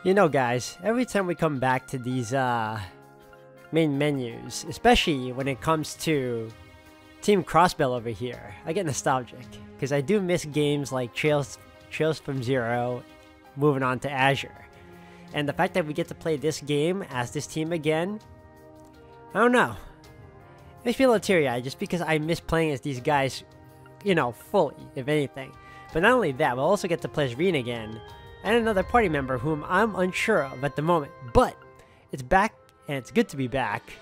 You know, guys, every time we come back to these main menus, especially when it comes to Team Crossbell over here, I get nostalgic because I do miss games like Trails from Zero, moving on to Azure, and the fact that we get to play this game as this team again, I don't know, it makes me a little teary-eyed just because I miss playing as these guys, you know, fully, if anything. But not only that, we'll also get to play as Reen again, and another party member whom I'm unsure of at the moment. But it's back, and it's good to be back.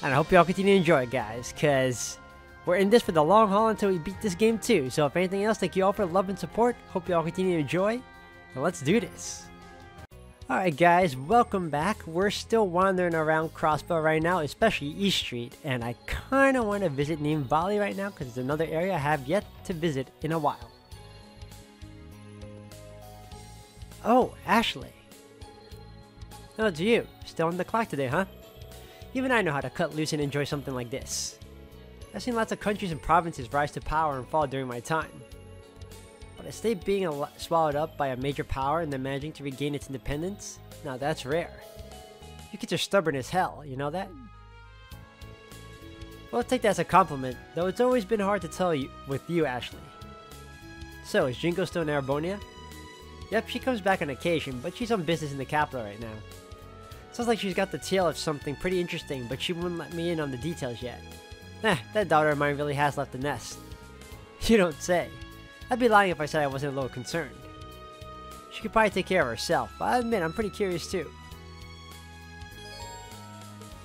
And I hope y'all continue to enjoy it, guys, because we're in this for the long haul until we beat this game too. So if anything else, thank you all for love and support. Hope y'all continue to enjoy, and let's do this. Alright guys, welcome back. We're still wandering around Crossbell right now, especially East Street, and I kinda want to visit Neem Valley right now because it's another area I have yet to visit in a while. Oh, Ashley. Oh, it's you. Still on the clock today, huh? Even I know how to cut loose and enjoy something like this. I've seen lots of countries and provinces rise to power and fall during my time. But to stay being swallowed up by a major power and then managing to regain its independence? Now that's rare. You kids are stubborn as hell, you know that? Well, take that as a compliment, though it's always been hard to tell you with you, Ashley. So, is Jingo still in Arabonia? Yep, she comes back on occasion, but she's on business in the capital right now. Sounds like she's got the tail of something pretty interesting, but she wouldn't let me in on the details yet. That daughter of mine really has left the nest. You don't say. I'd be lying if I said I wasn't a little concerned. She could probably take care of herself, but I admit I'm pretty curious too.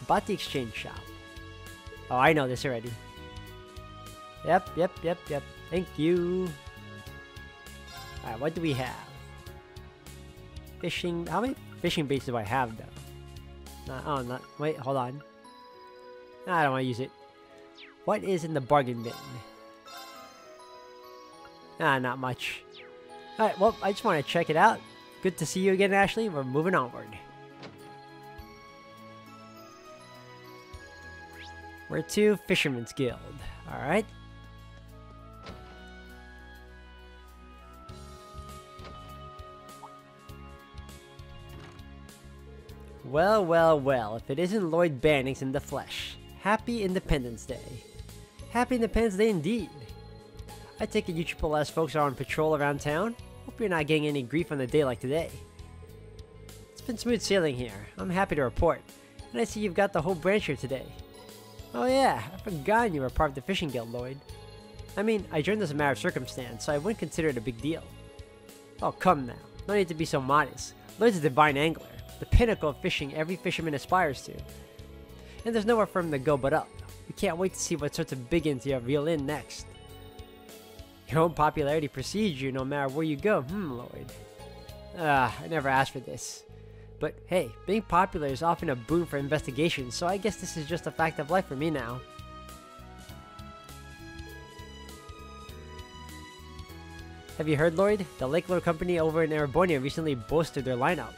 About the exchange shop. Oh, I know this already. Yep. Thank you. Alright, what do we have? Fishing. How many fishing baits do I have though? Wait, hold on. I don't want to use it. What is in the bargain bin? Not much. Alright, well, I just want to check it out. Good to see you again, Ashley. We're moving onward. We're to Fisherman's Guild. Alright. Well, if it isn't Lloyd Bannings in the flesh. Happy Independence Day. Happy Independence Day indeed. I take it you Triple S folks are on patrol around town? Hope you're not getting any grief on a day like today. It's been smooth sailing here. I'm happy to report. And I see you've got the whole branch here today. Oh yeah, I've forgotten you were part of the fishing guild, Lloyd. I mean, I joined as a matter of circumstance, so I wouldn't consider it a big deal. Oh, come now. No need to be so modest. Lloyd's a divine angler. The pinnacle of fishing every fisherman aspires to. And there's nowhere for him to go but up. We can't wait to see what sorts of big ins you reel in next. Your own popularity precedes you no matter where you go, Lloyd. I never asked for this. But hey, being popular is often a boon for investigations, so I guess this is just a fact of life for me now. Have you heard, Lloyd? The Lake Lord Company over in Arabonia recently bolstered their lineup.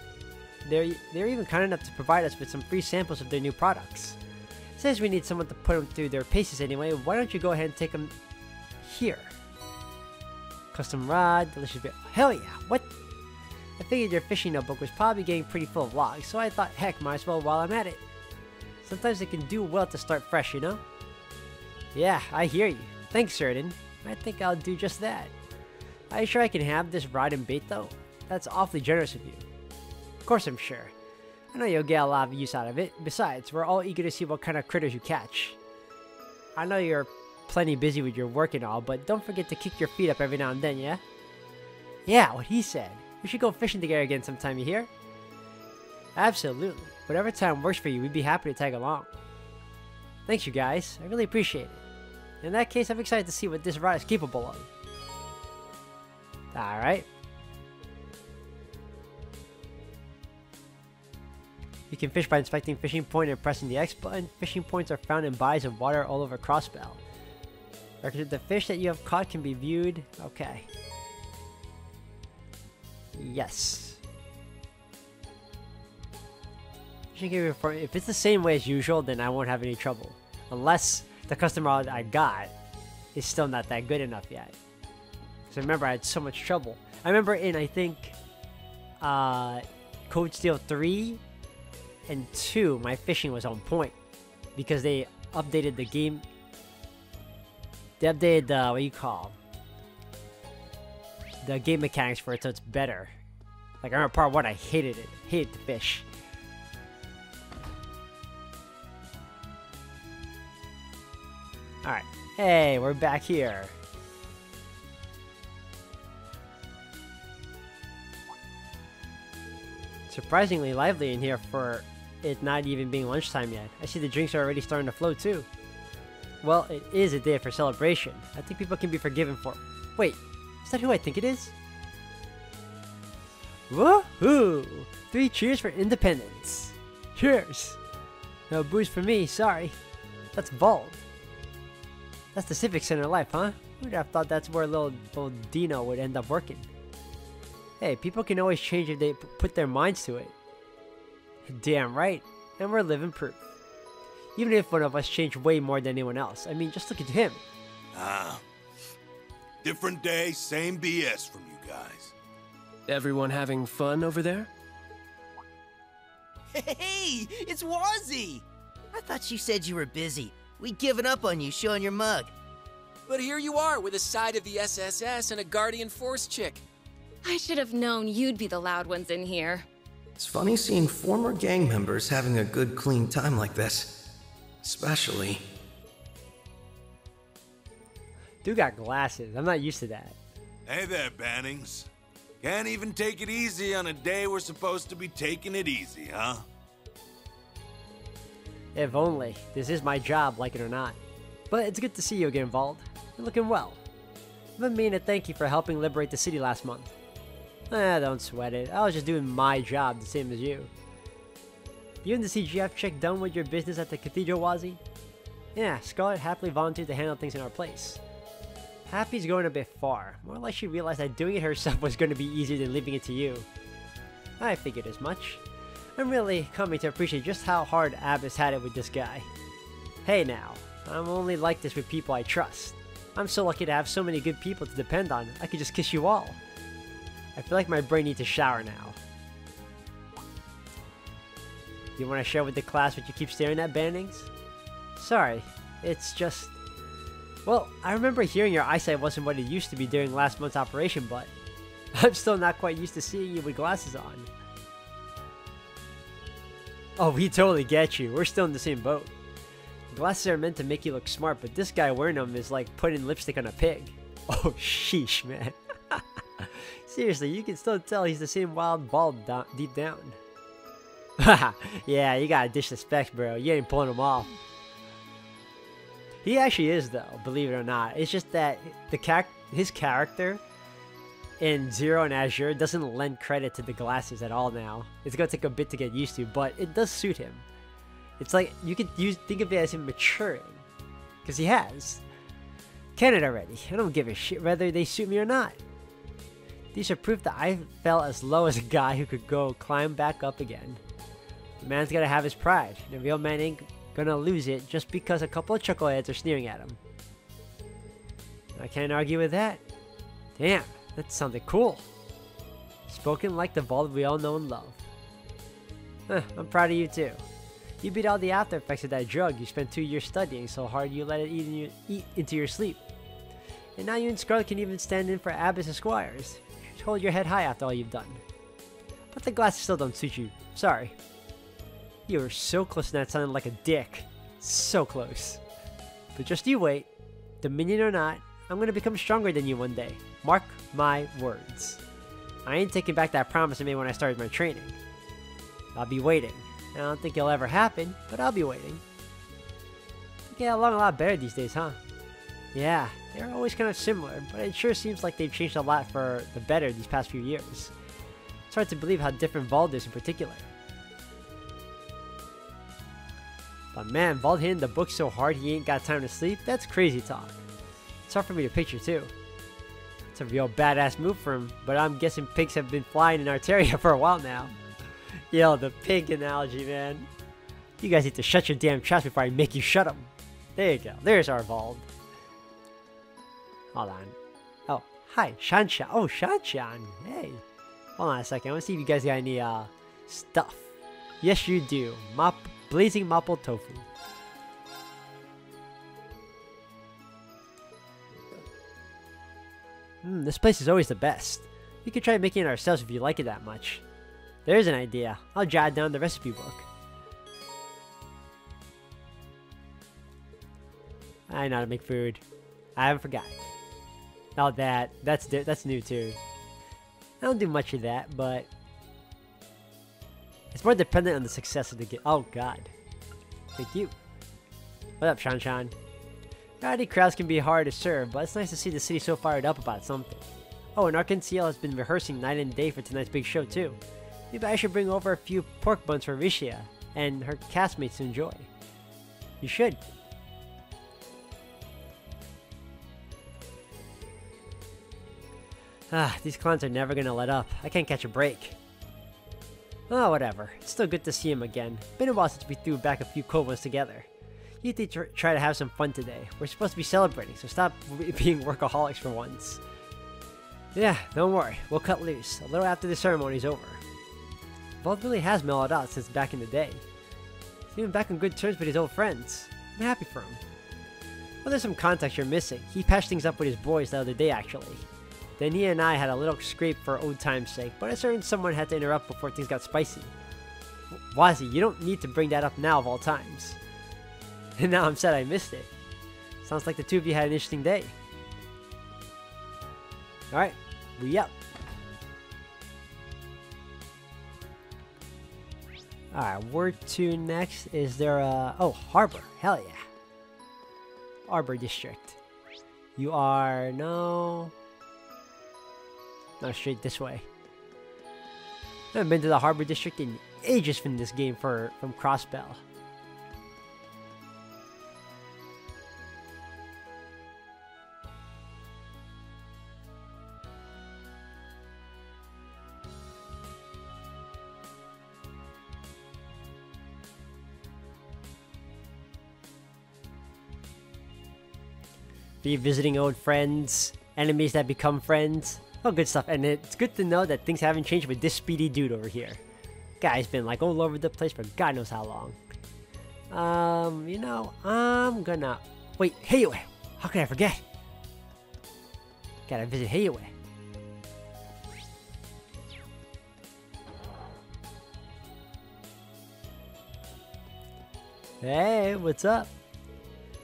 They're even kind enough to provide us with some free samples of their new products. Says we need someone to put them through their paces anyway, why don't you go ahead and take them here? Custom rod, delicious beer. Hell yeah, what? I figured your fishing notebook was probably getting pretty full of logs, so I thought, heck, might as well while I'm at it. Sometimes it can do well to start fresh, you know? Yeah, I hear you. Thanks, Certain. I think I'll do just that. Are you sure I can have this rod and bait, though? That's awfully generous of you. Of course I'm sure. I know you'll get a lot of use out of it. Besides, we're all eager to see what kind of critters you catch. I know you're plenty busy with your work and all, but don't forget to kick your feet up every now and then, yeah? Yeah, what he said. We should go fishing together again sometime, you hear? Absolutely. Whatever time works for you, we'd be happy to tag along. Thanks, you guys. I really appreciate it. In that case, I'm excited to see what this rod is capable of. Alright. You can fish by inspecting fishing point and pressing the X button. Fishing points are found in bodies of water all over Crossbell. Records of the fish that you have caught can be viewed. Okay. Yes. If it's the same way as usual, then I won't have any trouble. Unless the custom rod I got is still not that good enough yet. Because remember, I had so much trouble. I remember in, I think, Code Steel 3 and 2, my fishing was on point. Because they updated the game. They updated the, what do you call? The game mechanics for it so it's better. Like, I remember part 1, I hated it. Hated the fish. Alright. Hey, we're back here. Surprisingly lively in here for it not even being lunchtime yet. I see the drinks are already starting to flow too. Well, it is a day for celebration. I think people can be forgiven for... Wait, is that who I think it is? Woohoo! 3 cheers for independence. Cheers! No booze for me, sorry. That's Bald. That's the Civic Center life, huh? Who'd have thought that's where little Dino would end up working? Hey, people can always change if they put their minds to it. Damn right. And we're living proof. Even if one of us changed way more than anyone else. I mean, just look at him. Different day, same BS from you guys. Everyone having fun over there? Hey, it's Wazzy! I thought you said you were busy. We'd given up on you showing your mug. But here you are with a side of the SSS and a Guardian Force chick. I should have known you'd be the loud ones in here. It's funny seeing former gang members having a good, clean time like this. Especially... Dude got glasses. I'm not used to that. Hey there, Bannings. Can't even take it easy on a day we're supposed to be taking it easy, huh? If only. This is my job, like it or not. But it's good to see you again, Vald. You're looking well. I've been meaning to thank you for helping liberate the city last month. Don't sweat it. I was just doing my job, the same as you. You and the CGF chick done with your business at the Cathedral, Wazzy? Yeah, Scarlet happily volunteered to handle things in our place. Happy's going a bit far. More like she realized that doing it herself was going to be easier than leaving it to you. I figured as much. I'm really coming to appreciate just how hard Abbas had it with this guy. Hey now, I'm only like this with people I trust. I'm so lucky to have so many good people to depend on. I could just kiss you all. I feel like my brain needs a shower now. You want to share with the class what you keep staring at, Bannings? Sorry, it's just... Well, I remember hearing your eyesight wasn't what it used to be during last month's operation, but I'm still not quite used to seeing you with glasses on. Oh, we totally get you. We're still in the same boat. Glasses are meant to make you look smart, but this guy wearing them is like putting lipstick on a pig. Oh, sheesh, man. Seriously, you can still tell he's the same wild Bald deep down. Haha, yeah, you gotta dish the specs, bro. You ain't pulling them off. He actually is, though, believe it or not. It's just that his character in Zero and Azure doesn't lend credit to the glasses at all now. It's gonna take a bit to get used to, but it does suit him. It's like, you could think of it as him maturing. Because he has. Can it already. I don't give a shit whether they suit me or not. These are proof that I fell as low as a guy who could go climb back up again. The man's gotta have his pride. The real man ain't gonna lose it just because a couple of chuckleheads are sneering at him. I can't argue with that. Damn, that sounded cool. Spoken like the Vault we all know and love. I'm proud of you too. You beat all the after effects of that drug you spent 2 years studying so hard you let it eat into your sleep. And now you and Scarlet can even stand in for Abbas and Squires. You should hold your head high after all you've done. But the glasses still don't suit you. Sorry. You were so close to that sounding like a dick. So close. But just you wait. Dominion or not, I'm gonna become stronger than you one day. Mark my words. I ain't taking back that promise I made when I started my training. I'll be waiting. I don't think it'll ever happen, but I'll be waiting. We get along a lot better these days, huh? Yeah, they're always kind of similar, but it sure seems like they've changed a lot for the better these past few years. It's hard to believe how different Vald is in particular. But man, Vald hitting the book so hard he ain't got time to sleep, that's crazy talk. It's hard for me to picture too. It's a real badass move for him, but I'm guessing pigs have been flying in Arteria for a while now. Yo, the pig analogy, man. You guys need to shut your damn traps before I make you shut them. There you go. There's our Vald. Hold on. Oh, hi, Shanshan. Oh, Shanshan. Hey. Hold on a second. I want to see if you guys got any Stuff. Yes, you do. Blazing maple tofu. This place is always the best. We could try making it ourselves if you like it that much. There's an idea. I'll jot down the recipe book. I know how to make food. I haven't forgotten. Now that's new too. I don't do much of that, but it's more dependent on the success of the game. Oh god. Thank you. What up, Shan? Rowdy crowds can be hard to serve, but it's nice to see the city so fired up about something. Oh, and Arkansas has been rehearsing night and day for tonight's big show too. Maybe I should bring over a few pork buns for Ricia and her castmates to enjoy. You should. These clowns are never gonna let up. I can't catch a break. Oh, whatever. It's still good to see him again. Been a while since we threw back a few cold ones together. You need to try to have some fun today. We're supposed to be celebrating, so stop being workaholics for once. Yeah, don't worry. We'll cut loose, a little after the ceremony's over. Both really has mellowed out since back in the day. He's even back on good terms with his old friends. I'm happy for him. Well, there's some context you're missing. He patched things up with his boys the other day, actually. Then he and I had a little scrape for old time's sake, but a certain someone had to interrupt before things got spicy. Wazzy, you don't need to bring that up now of all times. And now I'm sad I missed it. Sounds like the two of you had an interesting day. Alright, we up. Alright, where to next? Is there a... Oh, Harbor. Hell yeah. Arbor District. You are... No, straight this way. I haven't been to the Harbor District in ages from this game from Crossbell. Revisiting old friends, enemies that become friends. Oh, good stuff. And it's good to know that things haven't changed with this speedy dude over here. Guy's been like all over the place for God knows how long. You know, I'm gonna... Wait, Heiue! How can I forget? Gotta visit Heiue. Hey, what's up?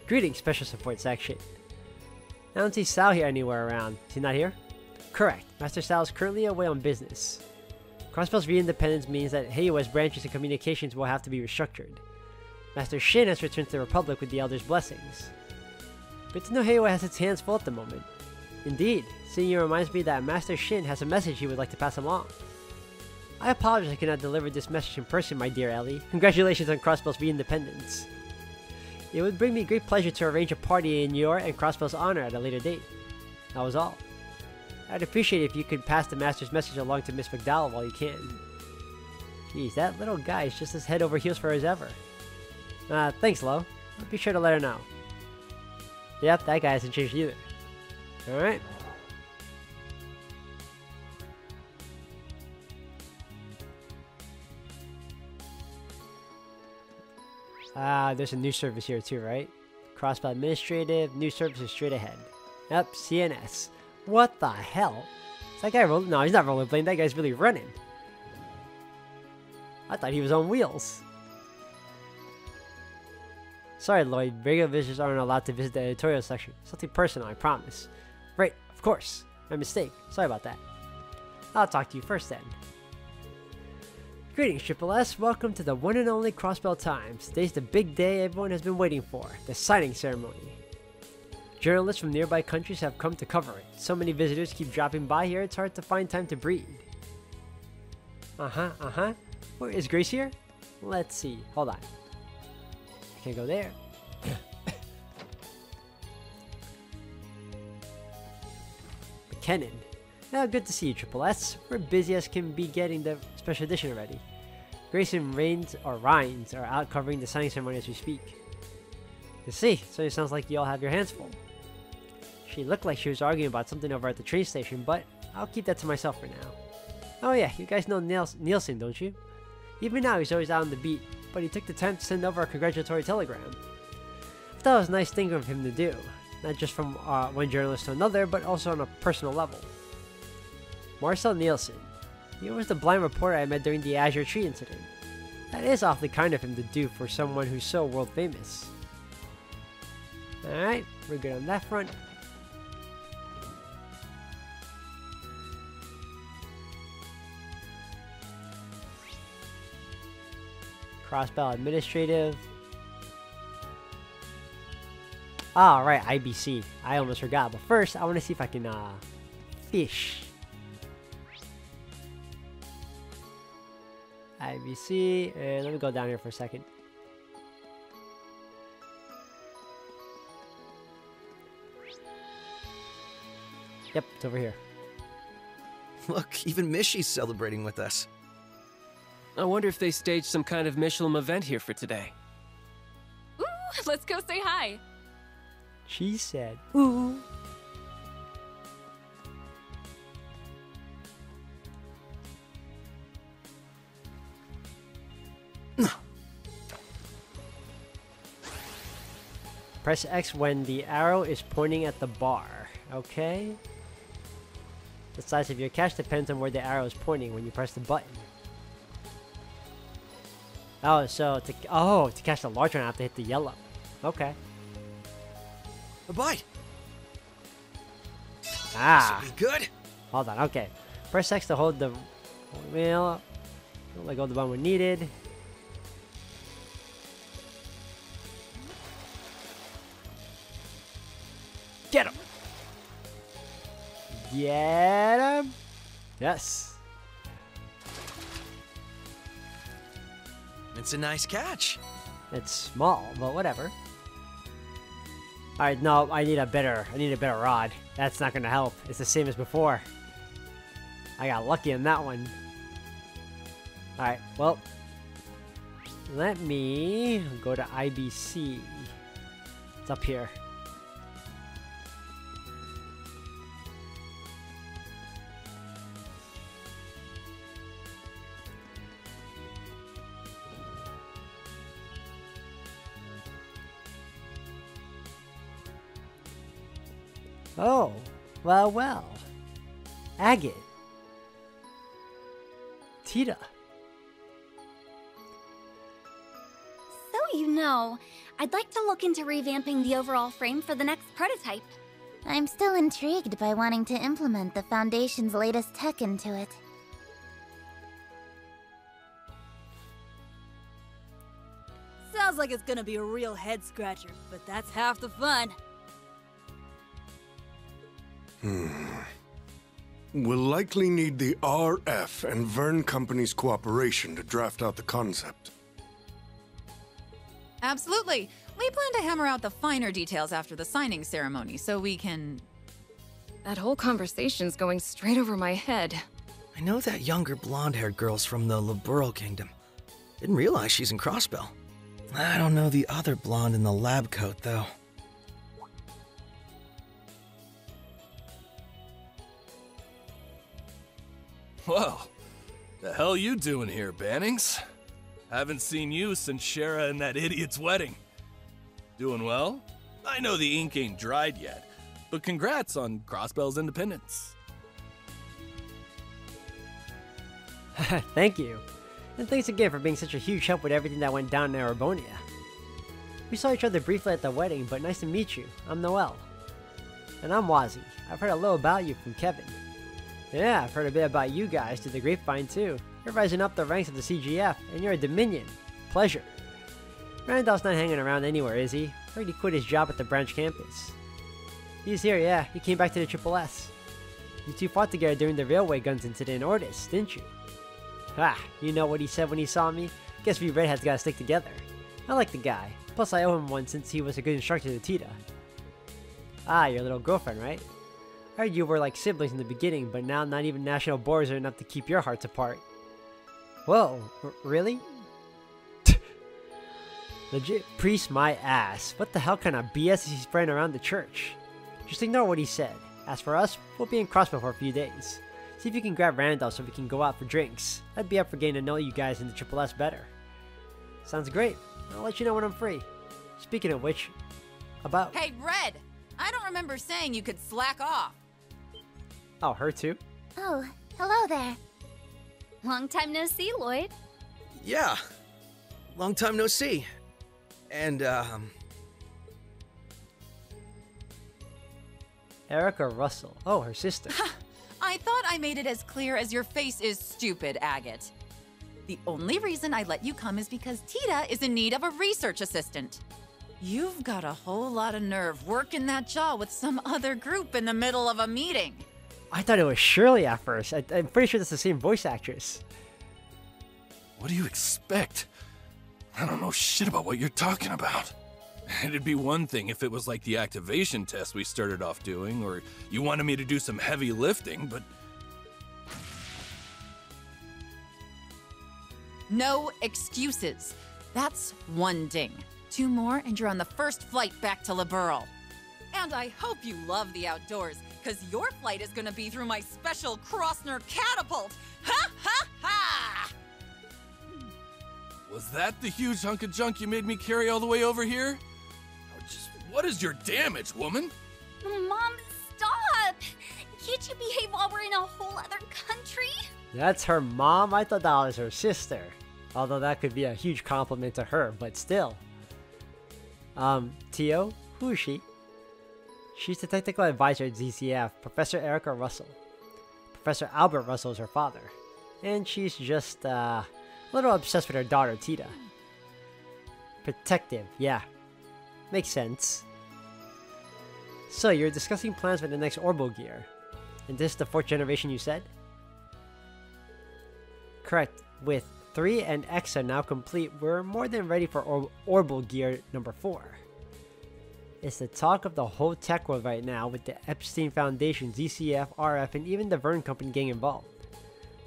Greetings, Special Support Section. I don't see Sal here anywhere around. Is he not here? Correct. Master Sal is currently away on business. Crossbell's re-independence means that Heiue's branches and communications will have to be restructured. Master Shin has returned to the Republic with the Elder's blessings. Good to know Heiue has its hands full at the moment. Indeed, seeing you reminds me that Master Shin has a message he would like to pass along. I apologize I cannot deliver this message in person, my dear Ellie. Congratulations on Crossbell's re-independence. It would bring me great pleasure to arrange a party in your and Crossbell's honor at a later date. That was all. I'd appreciate it if you could pass the Master's message along to Miss McDowell while you can. Jeez, that little guy is just as head over heels for her as ever. Thanks, Lo. I'll be sure to let her know. Yep, that guy hasn't changed either. Alright. There's a new service here too, right? Crossbell Administrative, new service is straight ahead. Yep, CNS. What the hell? Is that guy rolling? No, he's not rollerblading. That guy's really running. I thought he was on wheels. Sorry, Lloyd. Regular visitors aren't allowed to visit the editorial section. Something personal, I promise. Right, of course. My mistake. Sorry about that. I'll talk to you first then. Greetings, Triple S. Welcome to the one and only Crossbell Times. Today's the big day everyone has been waiting for, the signing ceremony. Journalists from nearby countries have come to cover it. So many visitors keep dropping by here, it's hard to find time to breathe. Where is Grace here? Let's see. Hold on. I can't go there. McKinnon. Now, good to see you, Triple S. We're busy as can be getting the special edition already. Grace and Rhines are out covering the signing ceremony as we speak. You see, so it sounds like you all have your hands full. She looked like she was arguing about something over at the train station, but I'll keep that to myself for now. Oh yeah, you guys know Nielsen, don't you? Even now, he's always out on the beat, but he took the time to send over a congratulatory telegram. I thought it was a nice thing of him to do, not just from one journalist to another, but also on a personal level. Marcel Nielsen. He was the blind reporter I met during the Azure Tree incident. That is awfully kind of him to do for someone who's so world famous. Alright, we're good on that front. Crossbell Administrative. Ah, right, IBC. I almost forgot. But first, I want to see if I can, fish. IBC, and let me go down here for a second. Yep, it's over here. Look, even Mishy's celebrating with us. I wonder if they staged some kind of Michelin event here for today. Ooh, let's go say hi. She said, ooh. Press X when the arrow is pointing at the bar. Okay. The size of your cache depends on where the arrow is pointing when you press the button. Oh, so to catch the large one, I have to hit the yellow. Okay. Bye. Ah. This will be good. Hold on. Okay. Press X to hold the wheel. Don't let go of the button when needed. Get him! Get him! Yes. It's a nice catch. It's small, but whatever. Alright, no, I need a better rod. That's not gonna help. It's the same as before. I got lucky on that one. Alright, well. Let me go to IBC. It's up here. Oh, well, well. Agate. Tita. So you know, I'd like to look into revamping the overall frame for the next prototype. I'm still intrigued by wanting to implement the Foundation's latest tech into it. Sounds like it's gonna be a real head-scratcher, but that's half the fun. We'll likely need the RF and Vern Company's cooperation to draft out the concept. Absolutely. We plan to hammer out the finer details after the signing ceremony, so we can... That whole conversation's going straight over my head. I know that younger blonde-haired girl's from the Liberal Kingdom. Didn't realize she's in Crossbell. I don't know the other blonde in the lab coat, though. Well, the hell you doing here, Bannings? Haven't seen you since Shara and that idiot's wedding. Doing well? I know the ink ain't dried yet, but congrats on Crossbell's independence. Thank you. And thanks again for being such a huge help with everything that went down in Arabonia. We saw each other briefly at the wedding, but nice to meet you. I'm Noel. And I'm Wazzy. I've heard a little about you from Kevin. Yeah, I've heard a bit about you guys through the grapevine too. You're rising up the ranks of the CGF, and you're a Dominion. Pleasure. Randolph's not hanging around anywhere, is he? Heard he quit his job at the branch campus. He's here, yeah. He came back to the Triple S. You two fought together during the railway guns incident in Ordis, didn't you? Ah, you know what he said when he saw me? Guess we redheads gotta stick together. I like the guy. Plus I owe him one since he was a good instructor to Tita. Ah, your little girlfriend, right? I heard you were like siblings in the beginning, but now not even national boards are enough to keep your hearts apart. Whoa, really? Legit priest my ass. What the hell kind of BS is he spreading around the church? Just ignore what he said. As for us, we'll be in Crossbow for a few days. See if you can grab Randolph so we can go out for drinks. I'd be up for getting to know you guys in the Triple S better. Sounds great. I'll let you know when I'm free. Speaking of which, about... Hey, Red! I don't remember saying you could slack off. Oh, her too? Oh, hello there. Long time no see, Lloyd. Yeah. Long time no see. And, Erica Russell. Oh, her sister. I thought I made it as clear as your face is stupid, Agate. The only reason I let you come is because Tita is in need of a research assistant. You've got a whole lot of nerve working that jaw with some other group in the middle of a meeting. I thought it was Shirley at first. I'm pretty sure that's the same voice actress. What do you expect? I don't know shit about what you're talking about. It'd be one thing if it was like the activation test we started off doing, or you wanted me to do some heavy lifting, but... No excuses. That's one ding. 2 more and you're on the first flight back to Liberl. And I hope you love the outdoors, because your flight is going to be through my special Crossner catapult. Ha ha ha! Was that the huge hunk of junk you made me carry all the way over here? What is your damage, woman? Mom, stop! Can't you behave while we're in a whole other country? That's her mom? I thought that was her sister. Although that could be a huge compliment to her, but still. Tio? Who is she? She's the technical advisor at ZCF, Professor Erica Russell. Professor Albert Russell is her father. And she's just, a little obsessed with her daughter, Tita. Protective, yeah. Makes sense. So, you're discussing plans for the next Orbital gear. And this is the 4th generation you said? Correct. With 3 and X are now complete, we're more than ready for Orbital gear number 4. It's the talk of the whole tech world right now, with the Epstein Foundation, ZCF, RF, and even the Vern Company getting involved.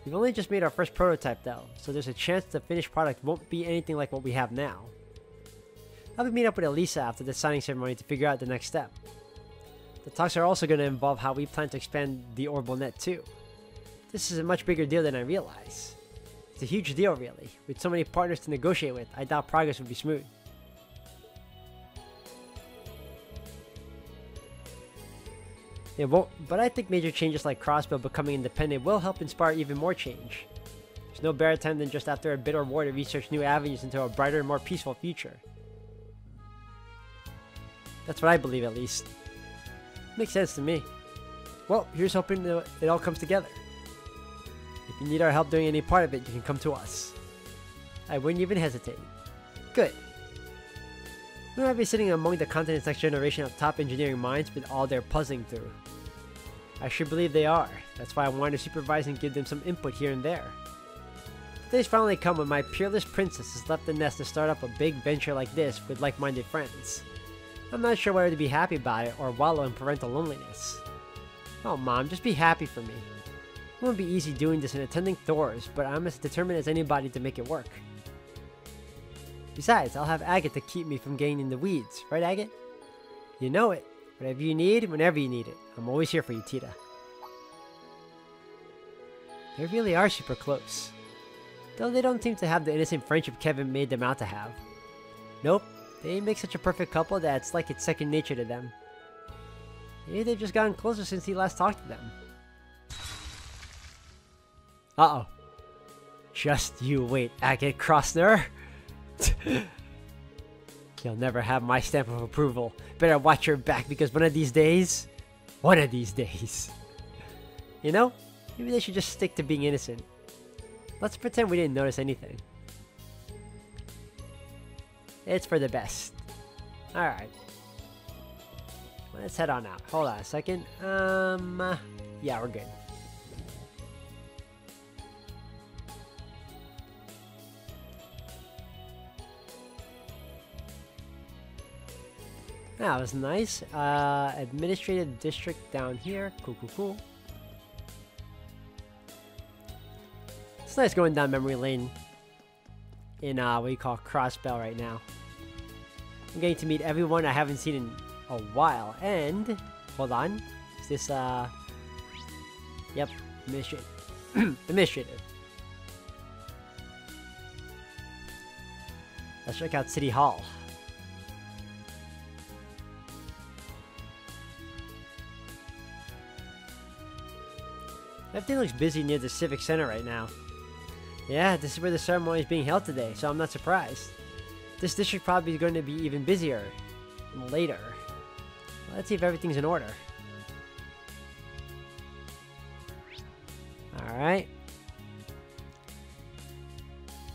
We've only just made our first prototype though, so there's a chance the finished product won't be anything like what we have now. I'll be meeting up with Elisa after the signing ceremony to figure out the next step. The talks are also going to involve how we plan to expand the Orbital net too. This is a much bigger deal than I realize. It's a huge deal really. With so many partners to negotiate with, I doubt progress would be smooth. It won't, but I think major changes like Crossbell becoming independent will help inspire even more change. There's no better time than just after a bit or war to research new avenues into a brighter and more peaceful future. That's what I believe, at least. Makes sense to me. Well, here's hoping it all comes together. If you need our help doing any part of it, you can come to us. I wouldn't even hesitate. Good. We might be sitting among the continent's next generation of top engineering minds with all they're puzzling through. I sure believe they are. That's why I wanted to supervise and give them some input here and there. Today's finally come when my peerless princess has left the nest to start up a big venture like this with like-minded friends. I'm not sure whether to be happy about it or wallow in parental loneliness. Oh mom, just be happy for me. It won't be easy doing this and attending Thor's, but I'm as determined as anybody to make it work. Besides, I'll have Agate to keep me from getting in the weeds, right Agate? You know it. Whatever you need, whenever you need it. I'm always here for you, Tita. They really are super close. Though they don't seem to have the innocent friendship Kevin made them out to have. Nope, they make such a perfect couple that it's like it's second nature to them. Maybe they've just gotten closer since he last talked to them. Uh-oh. Just you wait, Agate Crossner. You'll never have my stamp of approval. Better watch your back because one of these days... You know, maybe they should just stick to being innocent. Let's pretend we didn't notice anything. It's for the best. Alright. Let's head on out. Hold on a second. Yeah, we're good. That was nice. Administrative district down here. Cool. It's nice going down memory lane in what you call Crossbell right now. I'm getting to meet everyone I haven't seen in a while. And hold on. Is this Yep. Initiative. Let's check out City Hall. Everything looks busy near the Civic Center right now. Yeah, this is where the ceremony is being held today, so I'm not surprised. This district probably is going to be even busier later. Let's see if everything's in order. Alright.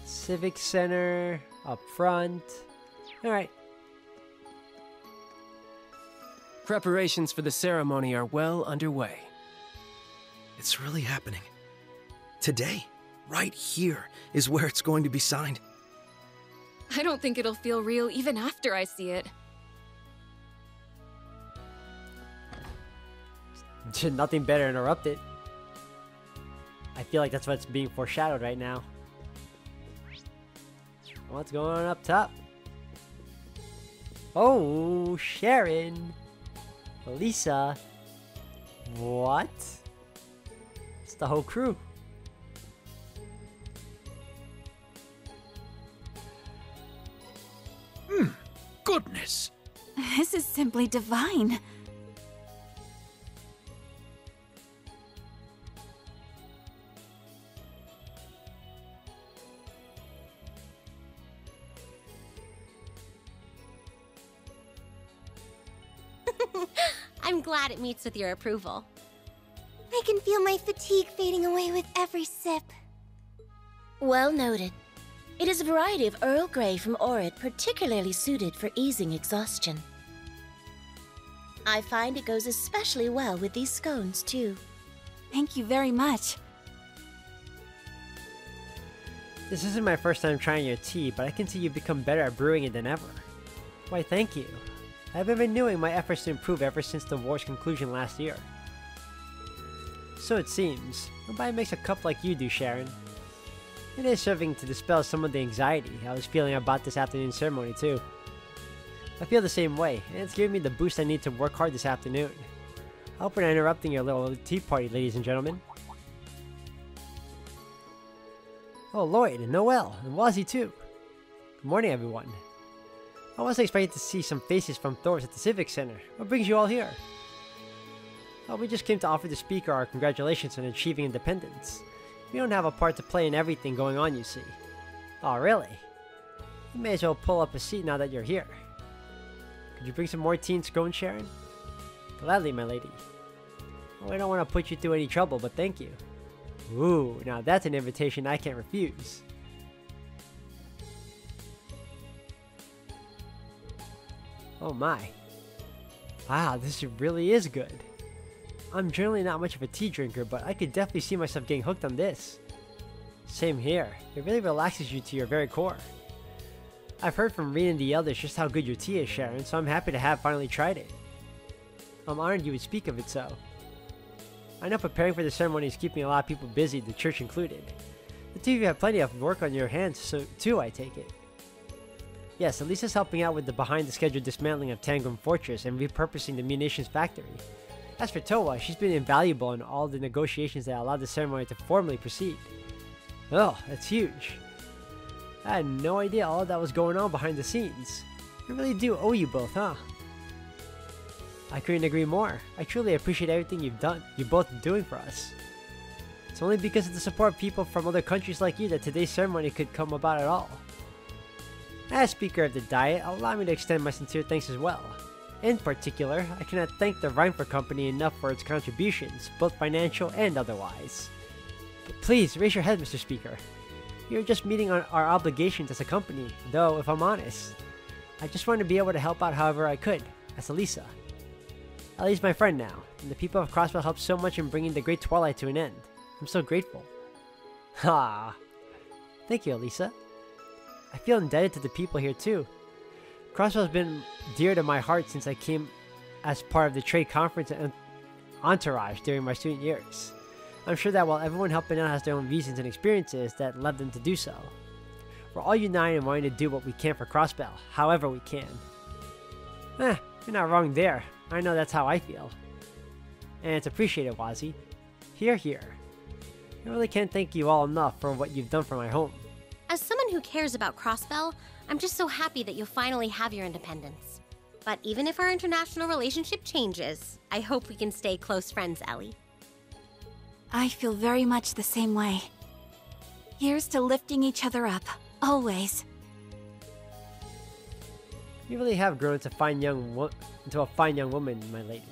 Civic Center up front. Alright. Preparations for the ceremony are well underway. It's really happening. Today, right here, is where it's going to be signed. I don't think it'll feel real even after I see it. Nothing better interrupt it. I feel like that's what's being foreshadowed right now. What's going on up top? Oh, Sharon. Lisa. What? It's the whole crew. Goodness. This is simply divine. I'm glad it meets with your approval. I can feel my fatigue fading away with every sip. Well noted. It is a variety of Earl Grey from Orid particularly suited for easing exhaustion. I find it goes especially well with these scones, too. Thank you very much. This isn't my first time trying your tea, but I can see you've become better at brewing it than ever. Why, thank you. I've been renewing my efforts to improve ever since the war's conclusion last year. So it seems. Nobody makes a cup like you do, Sharon. It is serving to dispel some of the anxiety I was feeling about this afternoon's ceremony, too. I feel the same way, and it's giving me the boost I need to work hard this afternoon. I hope we're not interrupting your little tea party, ladies and gentlemen. Oh, Lloyd, and Noelle, and Wazzy, too. Good morning, everyone. I wasn't expecting to see some faces from Thor's at the Civic Center. What brings you all here? Oh, we just came to offer the speaker our congratulations on achieving independence. We don't have a part to play in everything going on, you see. Oh, really? You may as well pull up a seat now that you're here. Could you bring some more tea and scones, Sharon? Gladly, my lady. Oh, I don't want to put you through any trouble, but thank you. Ooh, now that's an invitation I can't refuse. Oh my. Wow, this really is good. I'm generally not much of a tea drinker, but I could definitely see myself getting hooked on this. Same here. It really relaxes you to your very core. I've heard from reading the others just how good your tea is, Sharon, so I'm happy to have finally tried it. I'm honored you would speak of it so. I know preparing for the ceremony is keeping a lot of people busy, the church included. The two of you have plenty of work on your hands, so too, I take it. Yes, Elisa's helping out with the behind-the-schedule dismantling of Tangram Fortress and repurposing the munitions factory. As for Towa, she's been invaluable in all the negotiations that allowed the ceremony to formally proceed. Oh, that's huge. I had no idea all that was going on behind the scenes. I really do owe you both, huh? I couldn't agree more. I truly appreciate everything you're both doing for us. It's only because of the support of people from other countries like you that today's ceremony could come about at all. As Speaker of the Diet, allow me to extend my sincere thanks as well. In particular, I cannot thank the Reinfer Company enough for its contributions, both financial and otherwise. But please, raise your head, Mr. Speaker. You're just meeting our obligations as a company, though, if I'm honest. I just want to be able to help out however I could, as Elisa. Ellie's my friend now, and the people of Crossbell helped so much in bringing the Great Twilight to an end. I'm so grateful. Ha! Thank you, Elisa. I feel indebted to the people here too. Crossbell has been dear to my heart since I came as part of the trade conference and entourage during my student years. I'm sure that while everyone helping out has their own reasons and experiences that led them to do so, we're all united in wanting to do what we can for Crossbell, however we can. You're not wrong there. I know that's how I feel. And it's appreciated, Wazzy. Hear, hear. I really can't thank you all enough for what you've done for my home. As someone who cares about Crossbell, I'm just so happy that you'll finally have your independence. But even if our international relationship changes, I hope we can stay close friends, Ellie. I feel very much the same way. Here's to lifting each other up, always. You really have grown into a fine young woman, my lady.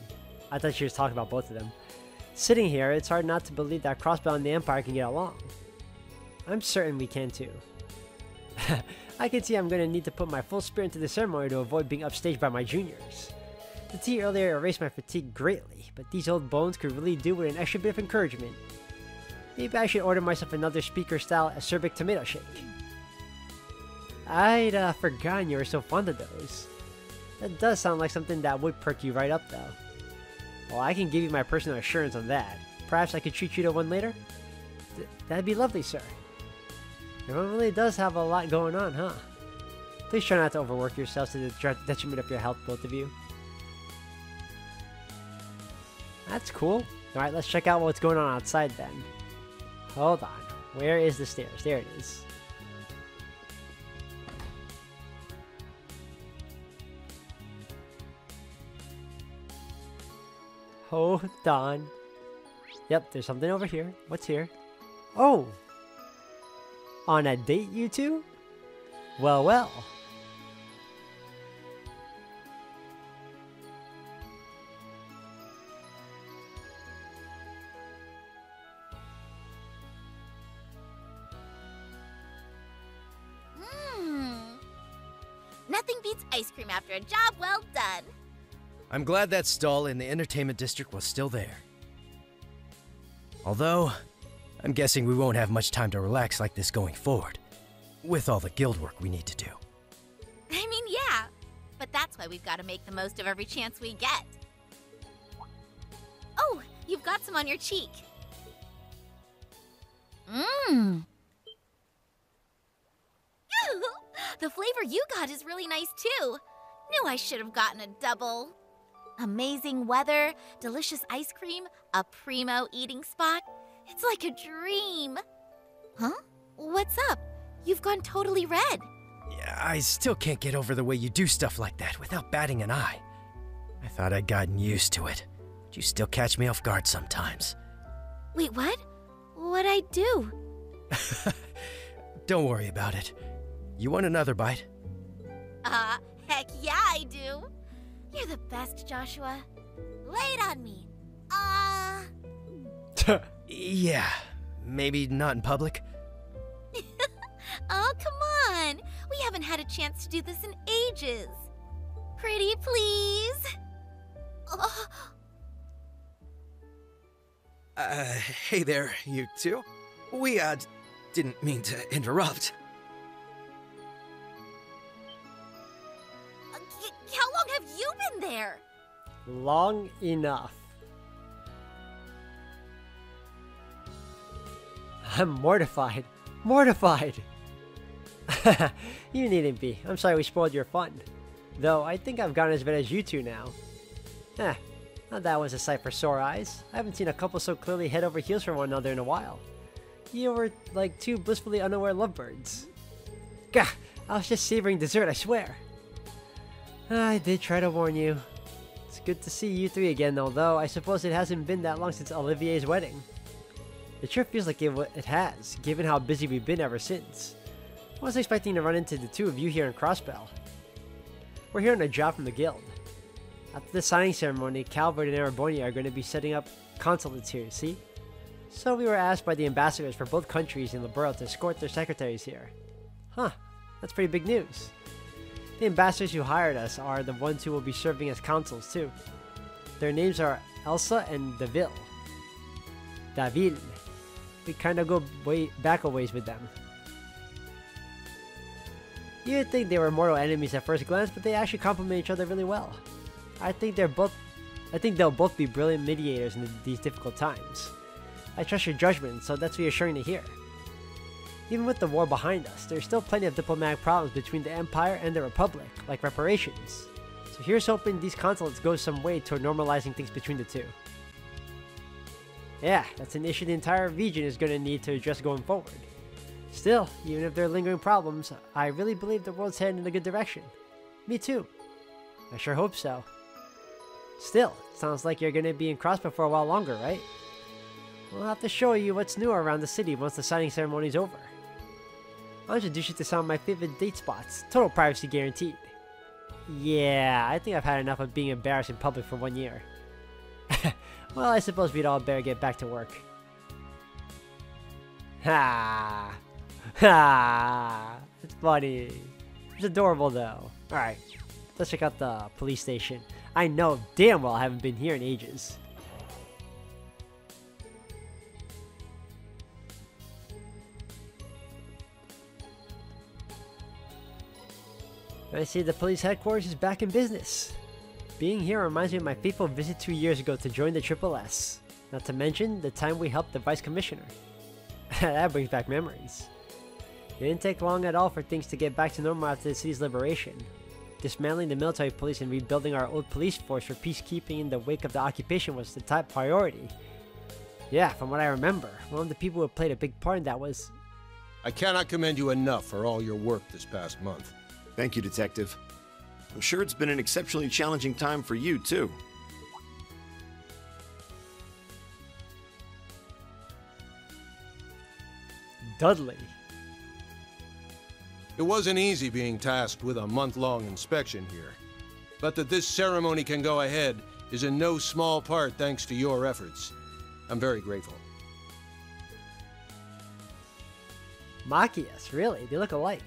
I thought she was talking about both of them. Sitting here, it's hard not to believe that Crossbell and the Empire can get along. I'm certain we can too. I can see I'm going to need to put my full spirit into the ceremony to avoid being upstaged by my juniors. The tea earlier erased my fatigue greatly, but these old bones could really do with an extra bit of encouragement. Maybe I should order myself another speaker-style acerbic tomato shake. I'd forgotten you were so fond of those. That does sound like something that would perk you right up, though. Well, I can give you my personal assurance on that. Perhaps I could treat you to one later? That'd be lovely, sir. Everyone really does have a lot going on, huh? Please try not to overwork yourselves to the detriment of your health, both of you. That's cool. Alright, let's check out what's going on outside then. Hold on. Where is the stairs? There it is. Hold on. Yep, there's something over here. What's here? Oh! On a date, you two? Well, well. Nothing beats ice cream after a job well done. I'm glad that stall in the entertainment district was still there. Although, I'm guessing we won't have much time to relax like this going forward, with all the guild work we need to do. I mean, yeah, but that's why we've got to make the most of every chance we get. Oh, you've got some on your cheek. Mmm. The flavor you got is really nice too. Knew I should have gotten a double. Amazing weather, delicious ice cream, a primo eating spot. It's like a dream. Huh? What's up? You've gone totally red. Yeah, I still can't get over the way you do stuff like that without batting an eye. I thought I'd gotten used to it, but you still catch me off guard sometimes. Wait, what? What'd I do? Don't worry about it. You want another bite? Heck yeah, I do. You're the best, Joshua. Lay it on me. Yeah, maybe not in public. Oh, come on. We haven't had a chance to do this in ages. Pretty please. Hey there, you two. We, didn't mean to interrupt. How long have you been there? Long enough. I'm mortified. Mortified! You needn't be. I'm sorry we spoiled your fun. Though, I think I've gotten as bad as you two now. Not that was a sight for sore eyes. I haven't seen a couple so clearly head over heels for one another in a while. You were like two blissfully unaware lovebirds. Gah! I was just savoring dessert, I swear. I did try to warn you. It's good to see you three again, although I suppose it hasn't been that long since Olivier's wedding. It sure feels like it has, given how busy we've been ever since. I wasn't expecting to run into the two of you here in Crossbell. We're here on a job from the guild. After the signing ceremony, Calvert and Arabonia are going to be setting up consulates here, see? So we were asked by the ambassadors for both countries in Liberl to escort their secretaries here. Huh, that's pretty big news. The ambassadors who hired us are the ones who will be serving as consuls too. Their names are Elsa and Davil. We kinda go way back a ways with them. You'd think they were mortal enemies at first glance, but they actually complement each other really well. I think they'll both be brilliant mediators in these difficult times. I trust your judgment, so that's reassuring to hear. Even with the war behind us, there's still plenty of diplomatic problems between the Empire and the Republic, like reparations. So here's hoping these consulates go some way toward normalizing things between the two. Yeah, that's an issue the entire region is going to need to address going forward. Still, even if there are lingering problems, I really believe the world's heading in a good direction. Me too. I sure hope so. Still, it sounds like you're going to be in Crossbow for a while longer, right? We'll have to show you what's new around the city once the signing ceremony's over. I'll introduce you to some of my favorite date spots. Total privacy guaranteed. Yeah, I think I've had enough of being embarrassed in public for 1 year. Well, I suppose we'd all better get back to work. Ha! Ha! It's funny. It's adorable though. Alright, let's check out the police station. I know damn well I haven't been here in ages. I see the police headquarters is back in business. Being here reminds me of my fateful visit 2 years ago to join the Triple S. Not to mention the time we helped the Vice Commissioner. That brings back memories. It didn't take long at all for things to get back to normal after the city's liberation. Dismantling the military police and rebuilding our old police force for peacekeeping in the wake of the occupation was the top priority. Yeah, from what I remember, one of the people who played a big part in that was... I cannot commend you enough for all your work this past month. Thank you, Detective. I'm sure it's been an exceptionally challenging time for you, too. Dudley. It wasn't easy being tasked with a month-long inspection here. But that this ceremony can go ahead is in no small part thanks to your efforts. I'm very grateful. Machias, really? They look alike.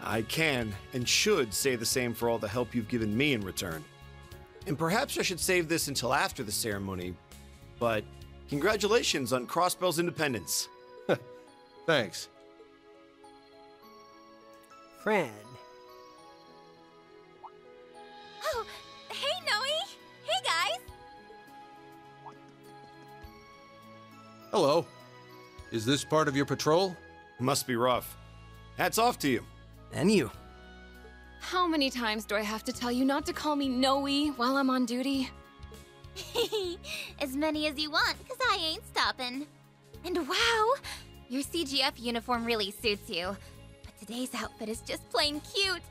I can and should say the same for all the help you've given me in return. And perhaps I should save this until after the ceremony, but congratulations on Crossbell's independence. Thanks. Fran. Oh, hey, Noe! Hey, guys! Hello. Is this part of your patrol? Must be rough. Hats off to you. And you. How many times do I have to tell you not to call me Noe while I'm on duty? As many as you want, because I ain't stopping. And wow, your CGF uniform really suits you. But today's outfit is just plain cute.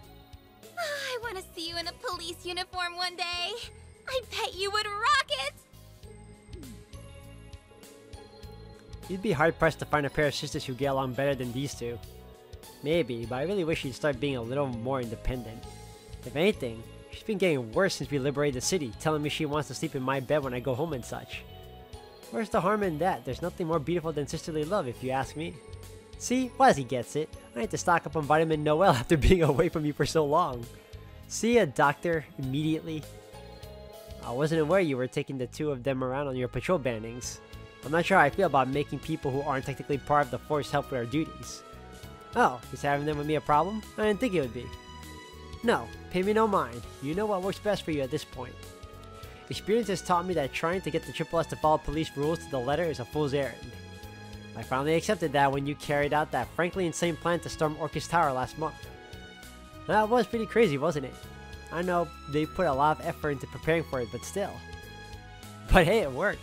I want to see you in a police uniform one day. I bet you would rock it! You'd be hard-pressed to find a pair of sisters who get along better than these two. Maybe, but I really wish she'd start being a little more independent. If anything, she's been getting worse since we liberated the city, telling me she wants to sleep in my bed when I go home and such. Where's the harm in that? There's nothing more beautiful than sisterly love, if you ask me. See, Wazzy gets it. I need to stock up on vitamin Noel after being away from you for so long. See a doctor immediately. I wasn't aware you were taking the two of them around on your patrol bannings. I'm not sure how I feel about making people who aren't technically part of the force help with our duties. Oh, is having them with me a problem? I didn't think it would be. No, pay me no mind. You know what works best for you at this point. Experience has taught me that trying to get the Triple S to follow police rules to the letter is a fool's errand. I finally accepted that when you carried out that frankly insane plan to storm Orcus Tower last month. That was pretty crazy, wasn't it? I know they put a lot of effort into preparing for it, but still. But hey, it worked.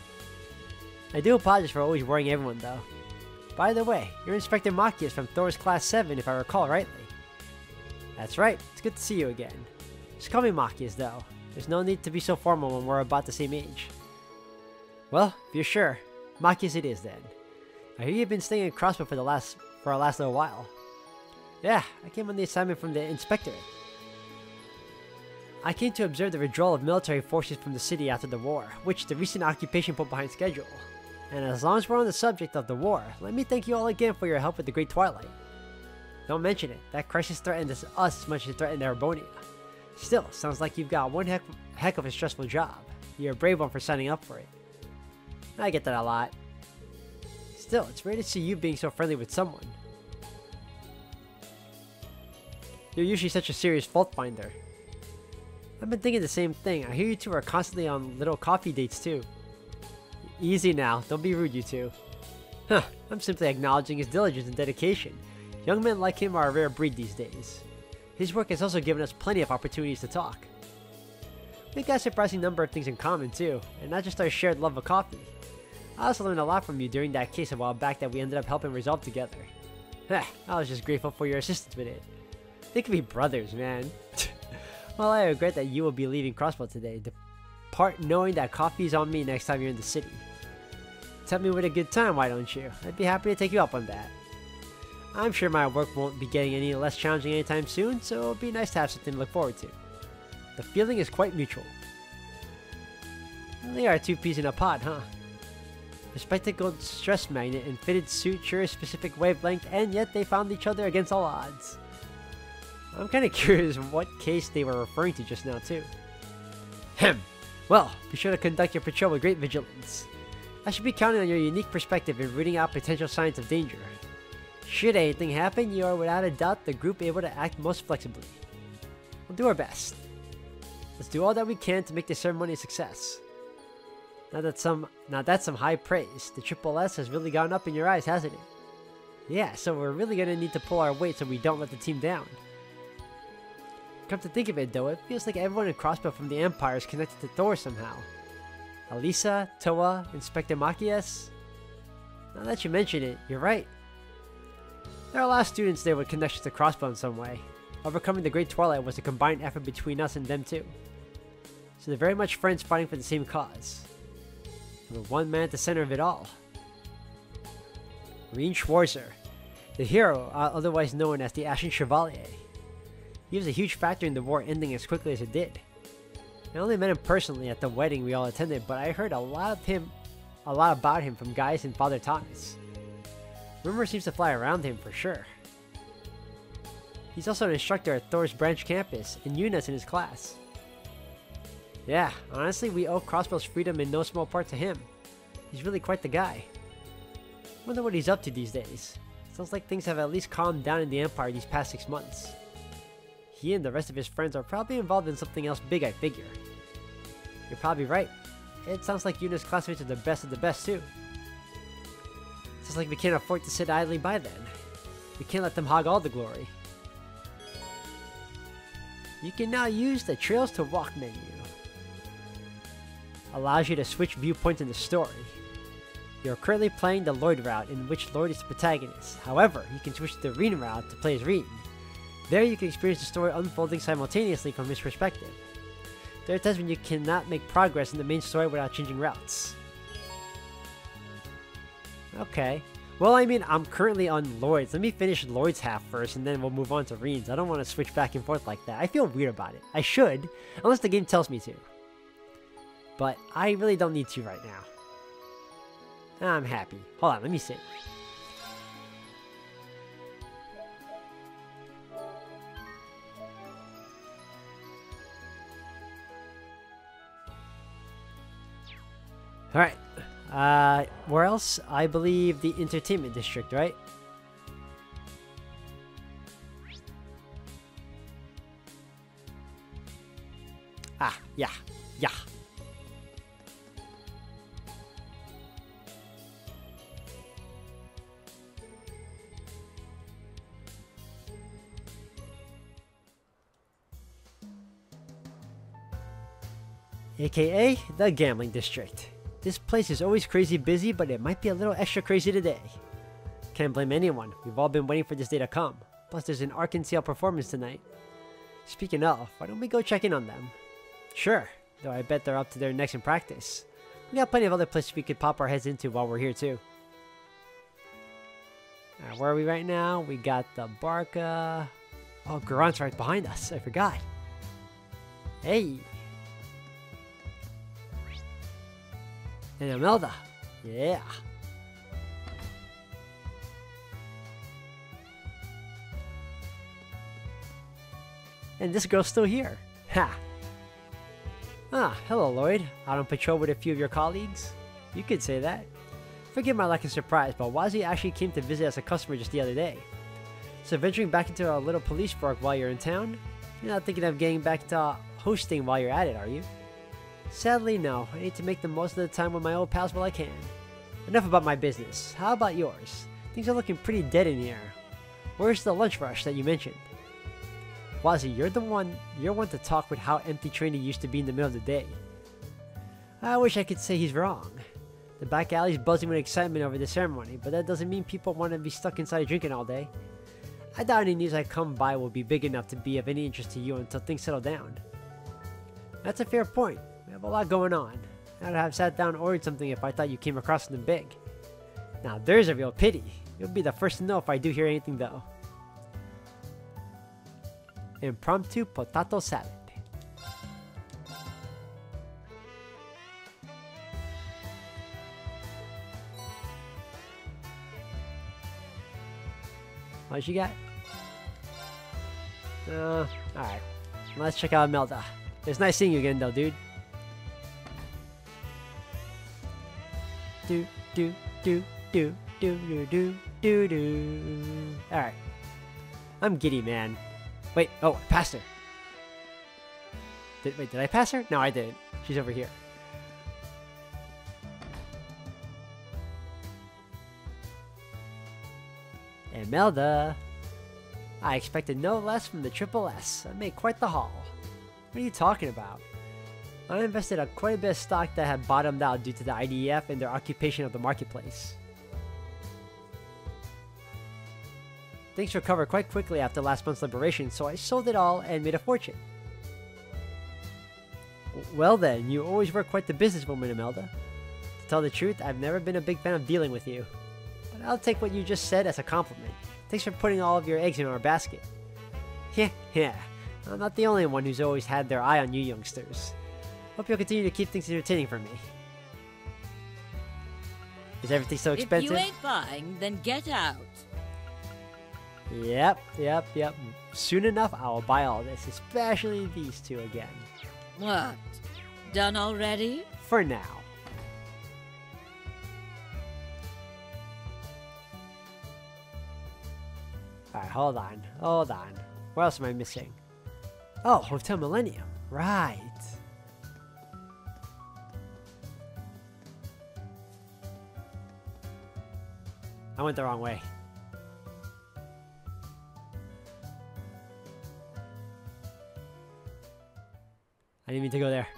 I do apologize for always worrying everyone though. By the way, you're Inspector Machias from Thor's Class 7 if I recall rightly. That's right, it's good to see you again. Just call me Machias though. There's no need to be so formal when we're about the same age. Well, if you're sure, Machias it is then. I hear you've been staying in Crossbow for our last little while. Yeah, I came on the assignment from the Inspectorate. I came to observe the withdrawal of military forces from the city after the war, which the recent occupation put behind schedule. And as long as we're on the subject of the war, let me thank you all again for your help with the Great Twilight. Don't mention it, that crisis threatened us as much as it threatened Erebonia. Still, sounds like you've got one heck of a stressful job. You're a brave one for signing up for it. I get that a lot. Still, it's rare to see you being so friendly with someone. You're usually such a serious fault finder. I've been thinking the same thing. I hear you two are constantly on little coffee dates too. Easy now, don't be rude you two. Huh, I'm simply acknowledging his diligence and dedication. Young men like him are a rare breed these days. His work has also given us plenty of opportunities to talk. We got a surprising number of things in common too, and not just our shared love of coffee. I also learned a lot from you during that case a while back that we ended up helping resolve together. I was just grateful for your assistance with it. They could be brothers, man. Well, I regret that you will be leaving Crossbow today. Depart knowing that coffee is on me next time you're in the city. Tell me with a good time, why don't you? I'd be happy to take you up on that. I'm sure my work won't be getting any less challenging anytime soon, so it'll be nice to have something to look forward to. The feeling is quite mutual. Well, they are two peas in a pod, huh? The spectacled stress magnet and fitted suit share a specific wavelength, and yet they found each other against all odds. I'm kinda curious what case they were referring to just now, too. Hem! Well, be sure to conduct your patrol with great vigilance. I should be counting on your unique perspective in rooting out potential signs of danger. Should anything happen, you are without a doubt the group able to act most flexibly. We'll do our best. Let's do all that we can to make this ceremony a success. Now that's some high praise. The Triple S has really gone up in your eyes, hasn't it? Yeah, so we're really gonna need to pull our weight so we don't let the team down. Come to think of it though, it feels like everyone in Crossbow from the Empire is connected to Thor somehow. Alisa, Toa, Inspector Machias. Now that you mention it, you're right. There are a lot of students there with connections to Crossbow in some way. Overcoming the Great Twilight was a combined effort between us and them too. So they're very much friends fighting for the same cause. And with one man at the center of it all. Reen Schwarzer, the hero otherwise known as the Ashen Chevalier. He was a huge factor in the war ending as quickly as it did. I only met him personally at the wedding we all attended, but I heard a lot about him from guys in Father Thomas. Rumor seems to fly around him for sure. He's also an instructor at Thor's branch campus, and Yuna's in his class. Yeah, honestly, we owe Crossbow's freedom in no small part to him. He's really quite the guy. Wonder what he's up to these days. Sounds like things have at least calmed down in the Empire these past 6 months. He and the rest of his friends are probably involved in something else big, I figure. You're probably right. It sounds like Yuna's classmates are the best of the best too. Sounds like we can't afford to sit idly by then. We can't let them hog all the glory. You can now use the Trails to Walk menu. Allows you to switch viewpoints in the story. You're currently playing the Lloyd route, in which Lloyd is the protagonist. However, you can switch to the Reen route to play as Reen. There you can experience the story unfolding simultaneously from his perspective. There are times when you cannot make progress in the main story without changing routes. Okay. Well, I mean, I'm currently on Lloyd's. Let me finish Lloyd's half first, and then we'll move on to Reen's. I don't want to switch back and forth like that. I feel weird about it. I should, unless the game tells me to. But I really don't need to right now. I'm happy. Hold on, let me sit. Alright. Where else? I believe the entertainment district, right? Ah, yeah. Yeah. AKA the gambling district. This place is always crazy busy, but it might be a little extra crazy today. Can't blame anyone, we've all been waiting for this day to come. Plus there's an Arkansas performance tonight. Speaking of, why don't we go check in on them? Sure, though I bet they're up to their necks in practice. We got plenty of other places we could pop our heads into while we're here too. Where are we right now? We got the Barca. Oh, Garant's right behind us, I forgot. Hey! And Imelda. Yeah. And this girl's still here. Ha! Ah, hello Lloyd. Out on patrol with a few of your colleagues? You could say that. Forgive my lack of surprise, but Wazi actually came to visit as a customer just the other day. So venturing back into a little police work while you're in town? You're not thinking of getting back to hosting while you're at it, are you? Sadly, no. I need to make the most of the time with my old pals while I can. Enough about my business. How about yours? Things are looking pretty dead in here. Where's the lunch rush that you mentioned? Wazzy, you're one to talk with how empty training used to be in the middle of the day. I wish I could say he's wrong. The back alley's buzzing with excitement over the ceremony, but that doesn't mean people want to be stuck inside drinking all day. I doubt any news I come by will be big enough to be of any interest to you until things settle down. That's a fair point. We have a lot going on. I'd have sat down and ordered something if I thought you came across something big. Now there's a real pity. You'll be the first to know if I do hear anything though. Impromptu potato salad. What you got? Alright. Let's check out Melda. It's nice seeing you again though, dude. Alright. I'm giddy, man. Wait, oh, I passed her. Did I pass her? No, I didn't. She's over here. Imelda. I expected no less from the Triple S. I made quite the haul. What are you talking about? I invested quite a bit of stock that had bottomed out due to the IDF and their occupation of the marketplace. Things recovered quite quickly after last month's liberation, so I sold it all and made a fortune. Well then, you always were quite the businesswoman, Imelda. To tell the truth, I've never been a big fan of dealing with you. But I'll take what you just said as a compliment. Thanks for putting all of your eggs in our basket. Yeah. I'm not the only one who's always had their eye on you youngsters. Hope you'll continue to keep things entertaining for me. Is everything so expensive? If you ain't buying, then get out. Yep. Soon enough, I will buy all this, especially these two again. What? Done already? For now. Alright, hold on. What else am I missing? Oh, Hotel Millennium. Right. I went the wrong way. I didn't mean to go there.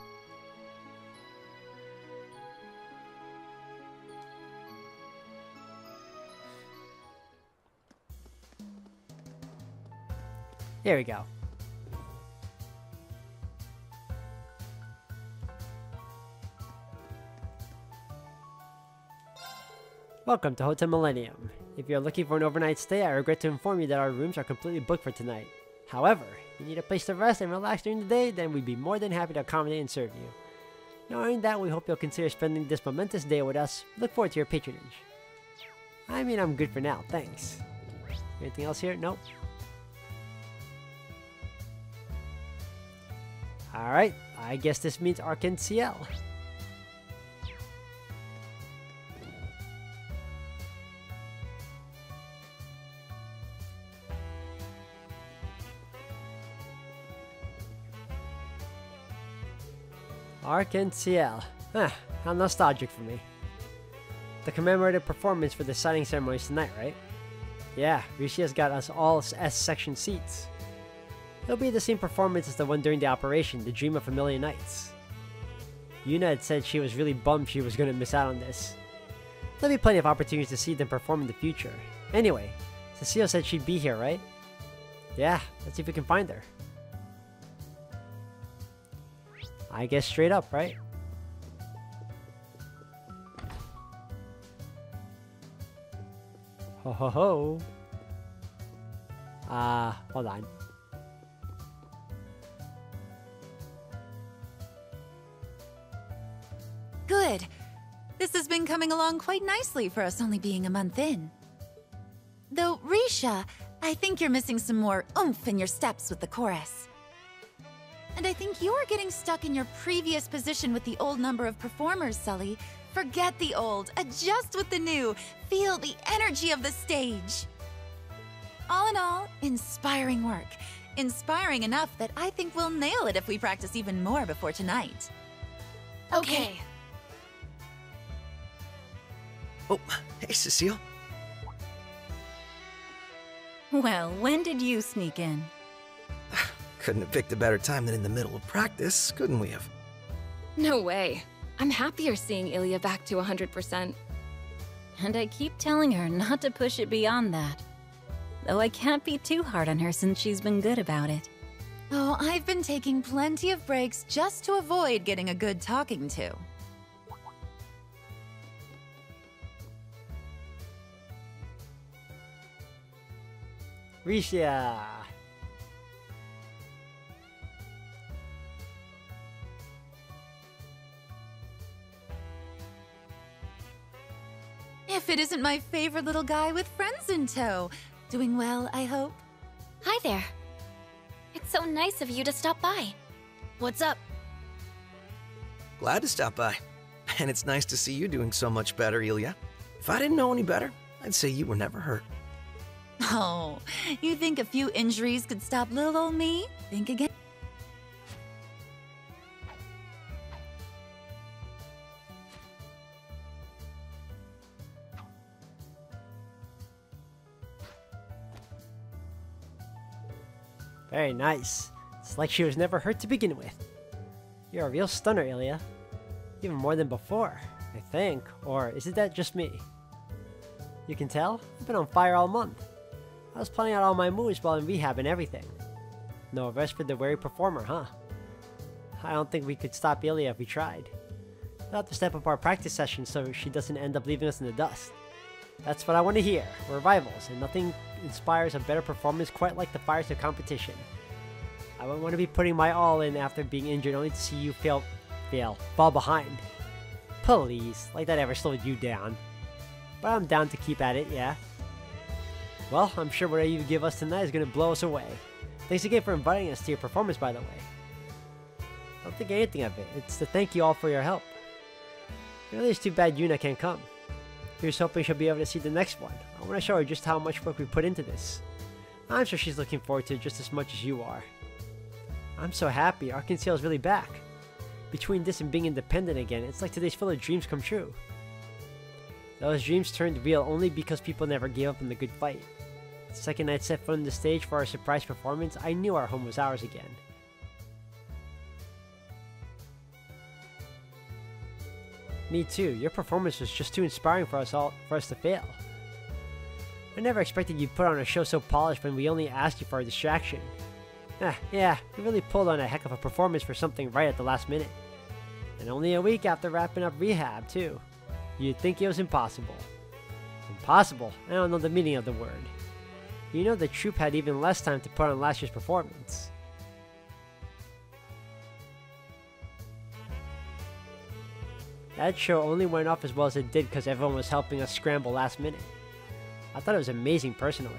There we go. Welcome to Hotel Millennium. If you're looking for an overnight stay, I regret to inform you that our rooms are completely booked for tonight. However, if you need a place to rest and relax during the day, then we'd be more than happy to accommodate and serve you. Knowing that, we hope you'll consider spending this momentous day with us. Look forward to your patronage. I mean, I'm good for now, thanks. Anything else here? Nope. Alright, I guess this means Arcan CL. Arcan CL. How nostalgic for me. The commemorative performance for the signing ceremony is tonight, right? Yeah, Rishi has got us all S-section seats. It'll be the same performance as the one during the operation, The Dream of a Million Nights. Yuna had said she was really bummed she was going to miss out on this. There'll be plenty of opportunities to see them perform in the future. Anyway, Cecile said she'd be here, right? Yeah, let's see if we can find her. I guess straight up, right? Ho ho ho. Hold on. Good. This has been coming along quite nicely for us only being a month in. Though, Risha, I think you're missing some more oomph in your steps with the chorus. And I think you're getting stuck in your previous position with the old number of performers, Sully. Forget the old, adjust with the new, feel the energy of the stage. All in all, inspiring work. Inspiring enough that I think we'll nail it if we practice even more before tonight. Okay. Oh, hey, Cecile. Well, when did you sneak in? Couldn't have picked a better time than in the middle of practice, couldn't we have? No way. I'm happier seeing Ilya back to 100%. And I keep telling her not to push it beyond that. Though I can't be too hard on her since she's been good about it. Oh, I've been taking plenty of breaks just to avoid getting a good talking to. Risha. If it isn't my favorite little guy with friends in tow. Doing well, I hope. Hi there. It's so nice of you to stop by. What's up? Glad to stop by. And it's nice to see you doing so much better, Ilya. If I didn't know any better, I'd say you were never hurt. Oh, you think a few injuries could stop little old me? Think again. Very nice. It's like she was never hurt to begin with. You're a real stunner, Ilya. Even more than before, I think. Or is it that just me? You can tell? I've been on fire all month. I was planning out all my moves while in rehab and everything. No rest for the weary performer, huh? I don't think we could stop Ilya if we tried. We'll have to step up our practice session so she doesn't end up leaving us in the dust. That's what I want to hear. We're rivals, and nothing inspires a better performance quite like the fires of competition. I wouldn't want to be putting my all in after being injured only to see you fall behind. Please, like that ever slowed you down. But I'm down to keep at it, yeah. Well, I'm sure whatever you give us tonight is going to blow us away. Thanks again for inviting us to your performance, by the way. Don't think anything of it. It's to thank you all for your help. It really is too bad Yuna can't come. Here's hoping she'll be able to see the next one. I want to show her just how much work we put into this. I'm sure she's looking forward to it just as much as you are. I'm so happy. Arkansas is really back. Between this and being independent again, it's like today's full of dreams come true. Those dreams turned real only because people never gave up in the good fight. The second I'd set foot on the stage for our surprise performance, I knew our home was ours again. Me too. Your performance was just too inspiring for us to fail. I never expected you'd put on a show so polished when we only asked you for a distraction. Yeah, you really pulled on a heck of a performance for something right at the last minute. And only a week after wrapping up rehab, too. You'd think it was impossible. Impossible? I don't know the meaning of the word. You know the troupe had even less time to put on last year's performance. That show only went off as well as it did because everyone was helping us scramble last minute. I thought it was amazing personally.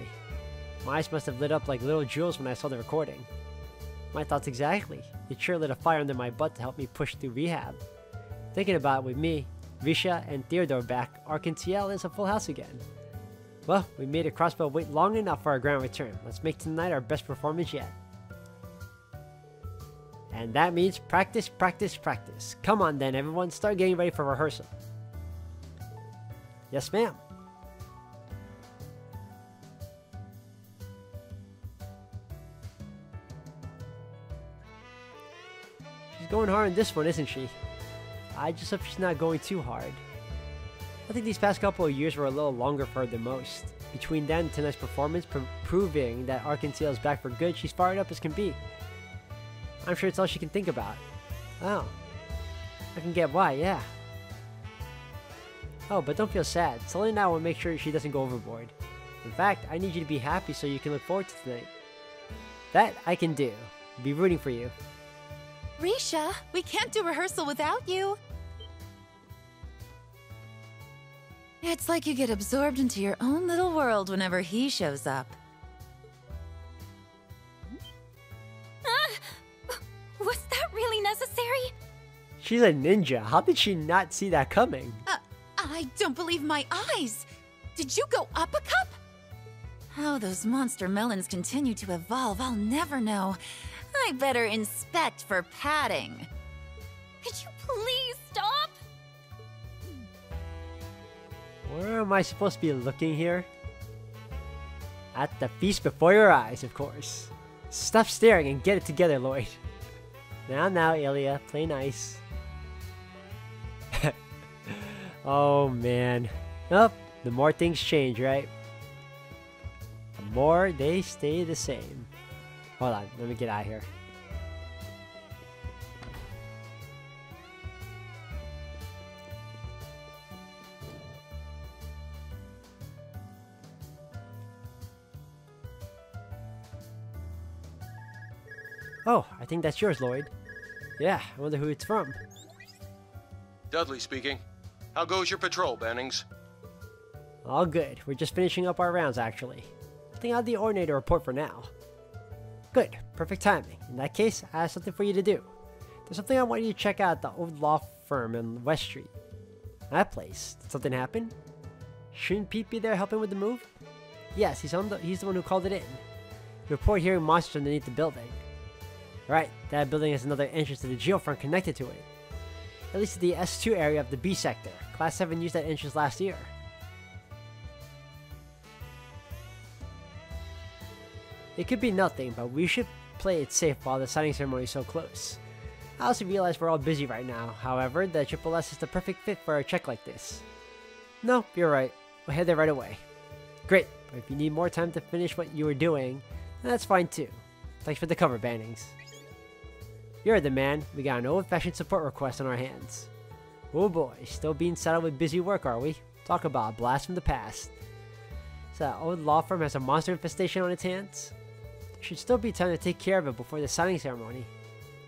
My eyes must have lit up like little jewels when I saw the recording. My thoughts exactly. It sure lit a fire under my butt to help me push through rehab. Thinking about it with me, Risha, and Theodore back, Arkansas is a full house again. Well, we made a crossbow wait long enough for our grand return. Let's make tonight our best performance yet. And that means practice, practice, practice. Come on then, everyone, start getting ready for rehearsal. Yes, ma'am. She's going hard on this one, isn't she? I just hope she's not going too hard. I think these past couple of years were a little longer for her than most. Between that and tonight's performance proving that Arkansas is back for good, she's fired up as can be. I'm sure it's all she can think about. Oh. I can get why, yeah. Oh, but don't feel sad. Sully and I will make sure she doesn't go overboard. In fact, I need you to be happy so you can look forward to tonight. That I can do. I'll be rooting for you. Risha, we can't do rehearsal without you. It's like you get absorbed into your own little world whenever he shows up. Was that really necessary? She's a ninja. How did she not see that coming? I don't believe my eyes. Did you go up a cup? How those monster melons continue to evolve, I'll never know. I better inspect for padding. Could you please stop? Where am I supposed to be looking here? At the feast before your eyes, of course. Stop staring and get it together, Lloyd. Now, Ilya, play nice. Oh, man. Oh, the more things change, right? The more they stay the same. Hold on, let me get out of here. Oh, I think that's yours, Lloyd. Yeah, I wonder who it's from. Dudley speaking. How goes your patrol, Bannings? All good. We're just finishing up our rounds, actually. Nothing out of the ordinary to report for now. Good. Perfect timing. In that case, I have something for you to do. There's something I want you to check out at the old law firm in West Street. That place. Did something happen? Shouldn't Pete be there helping with the move? Yes, he's the one who called it in. We report hearing monsters underneath the building. Right, that building has another entrance to the geofront connected to it. At least to the S2 area of the B sector. Class 7 used that entrance last year. It could be nothing, but we should play it safe while the signing ceremony is so close. I also realize we're all busy right now. However, the Triple S is the perfect fit for a check like this. No, you're right. We'll head there right away. Great, but if you need more time to finish what you were doing, then that's fine too. Thanks for the cover, Bannings. You're the man. We got an old-fashioned support request on our hands. Oh boy, still being saddled with busy work, are we? Talk about a blast from the past. So that old law firm has a monster infestation on its hands? There should still be time to take care of it before the signing ceremony.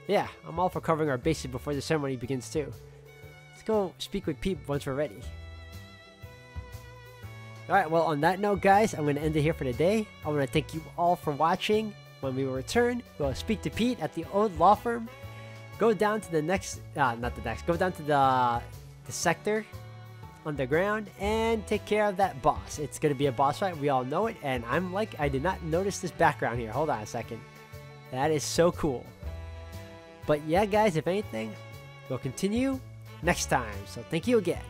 Yeah, I'm all for covering our bases before the ceremony begins too. Let's go speak with Pete once we're ready. Alright, well on that note guys, I'm going to end it here for today. I want to thank you all for watching. When we return, we'll speak to Pete at the old law firm. Go down to the next, go down to the sector underground and take care of that boss. It's going to be a boss fight. We all know it. And I'm like, I did not notice this background here. Hold on a second. That is so cool. But yeah, guys, if anything, we'll continue next time. So thank you again.